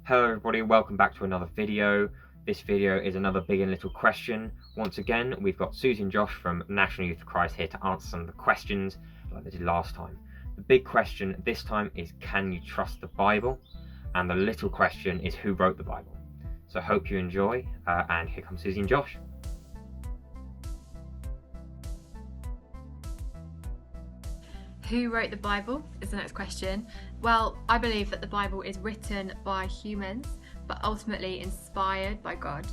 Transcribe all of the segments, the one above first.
Hello everybody, welcome back to another video. This video is another big and little question. Once again, we've got Susie and Josh from National Youth of Christ here to answer some of the questions like they did last time. The big question this time is, can you trust the Bible? And the little question is, who wrote the Bible? So I hope you enjoy, and here comes Susie and Josh. Who wrote the Bible is the next question. Well, I believe that the Bible is written by humans, but ultimately inspired by God.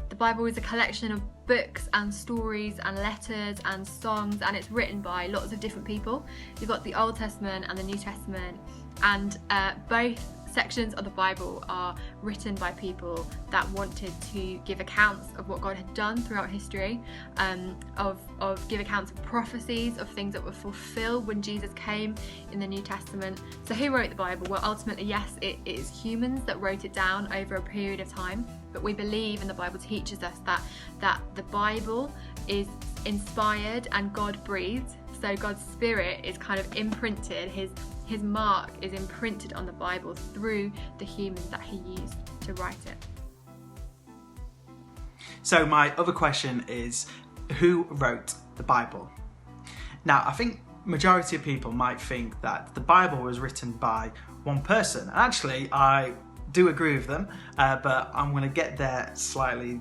The Bible is a collection of books and stories and letters and songs, and it's written by lots of different people. You've got the Old Testament and the New Testament, and both sections of the Bible are written by people that wanted to give accounts of what God had done throughout history, of give accounts of prophecies, of things that were fulfilled when Jesus came in the New Testament. So who wrote the Bible? Well, ultimately, yes, it is humans that wrote it down over a period of time, but we believe, and the Bible teaches us, that the Bible is inspired and God breathed. So God's Spirit is kind of imprinted, his mark is imprinted on the Bible through the humans that he used to write it. So my other question is, who wrote the Bible? Now, I think majority of people might think that the Bible was written by one person. And actually, I do agree with them, but I'm going to get there slightly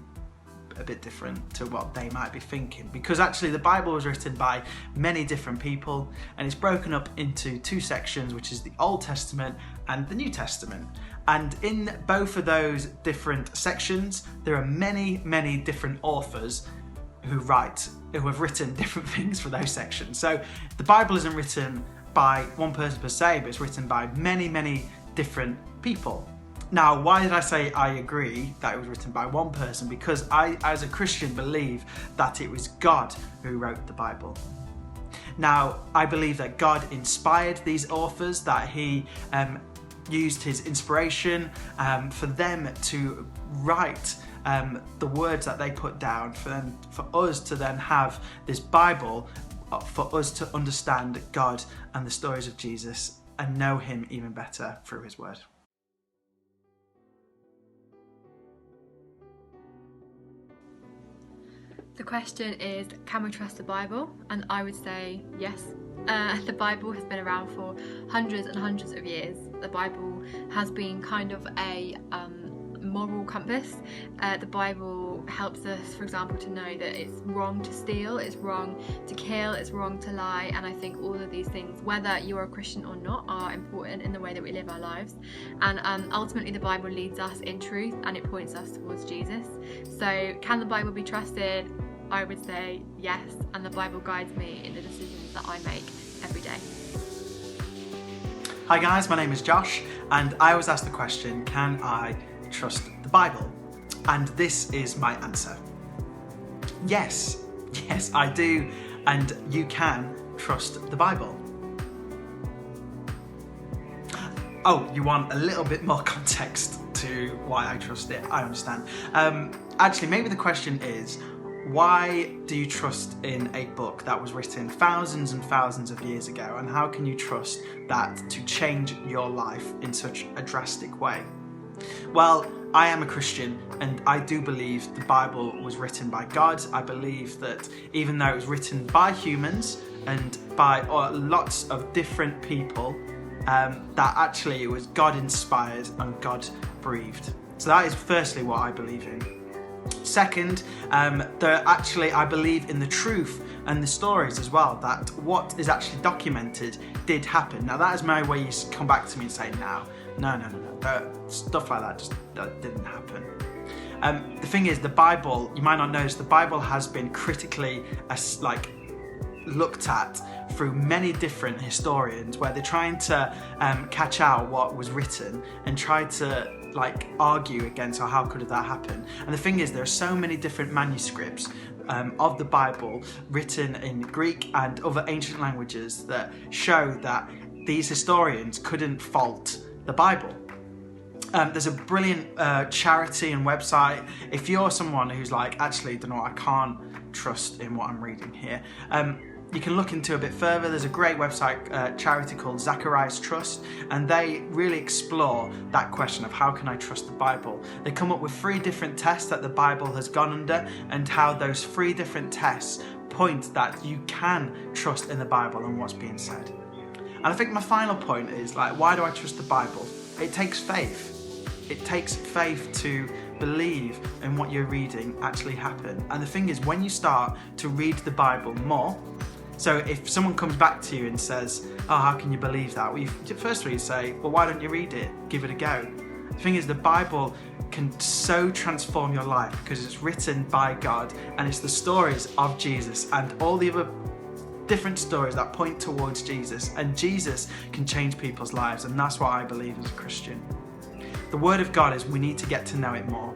a bit different to what they might be thinking, because actually the Bible was written by many different people, and it's broken up into two sections, which is the Old Testament and the New Testament. And in both of those different sections, there are many different authors who have written different things for those sections. So the Bible isn't written by one person per se, but it's written by many different people. Now, why did I say I agree that it was written by one person? Because I, as a Christian, believe that it was God who wrote the Bible. Now, I believe that God inspired these authors, that he used his inspiration for them to write the words that they put down, for us to then have this Bible, for us to understand God and the stories of Jesus and know him even better through his word. The question is, can we trust the Bible? And I would say yes. The Bible has been around for hundreds and hundreds of years. The Bible has been kind of a moral compass. The Bible helps us, for example, to know that it's wrong to steal, it's wrong to kill, it's wrong to lie, and I think all of these things, whether you're a Christian or not, are important in the way that we live our lives. And ultimately the Bible leads us in truth, and it points us towards Jesus. So can the Bible be trusted? I would say yes, and the Bible guides me in the decisions that I make every day. Hi guys, my name is Josh, and I was asked the question, can I trust the Bible? And this is my answer. Yes, I do, and you can trust the Bible. Oh, you want a little bit more context to why I trust it? I understand. Actually, maybe the question is, why do you trust in a book that was written thousands and thousands of years ago, and how can you trust that to change your life in such a drastic way? Well, I am a Christian, and I do believe the Bible was written by God. I believe that even though it was written by humans and by lots of different people, that actually it was God inspired and God breathed. So that is firstly what I believe in. Second, I believe in the truth and the stories as well, that what is actually documented did happen. Now that is my way you come back to me and say, no, stuff like that didn't happen. The thing is, the Bible, you might not notice, the Bible has been critically looked at through many different historians, where they're trying to catch out what was written and try to argue against how could that happen. And the thing is, there are so many different manuscripts of the Bible written in Greek and other ancient languages that show that these historians couldn't fault the Bible. There's a brilliant charity and website. If you're someone who's actually, I can't trust in what I'm reading here, you can look into a bit further. There's a great website, charity called Zacharias Trust, and they really explore that question of how can I trust the Bible. They come up with 3 different tests that the Bible has gone under, and how those 3 different tests point that you can trust in the Bible and what's being said. And I think my final point is, like, why do I trust the Bible? It takes faith. It takes faith to believe in what you're reading actually happen. And the thing is, when you start to read the Bible more, so if someone comes back to you and says, oh, how can you believe that? Well, first of all, you say, well, why don't you read it? Give it a go. The thing is, the Bible can so transform your life because it's written by God, and it's the stories of Jesus and all the other different stories that point towards Jesus, and Jesus can change people's lives, and that's what I believe as a Christian. The Word of God is we need to get to know it more.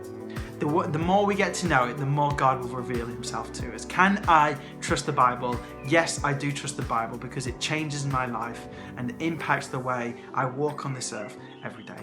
The more we get to know it, the more God will reveal himself to us. Can I trust the Bible? Yes, I do trust the Bible because it changes my life and impacts the way I walk on this earth every day.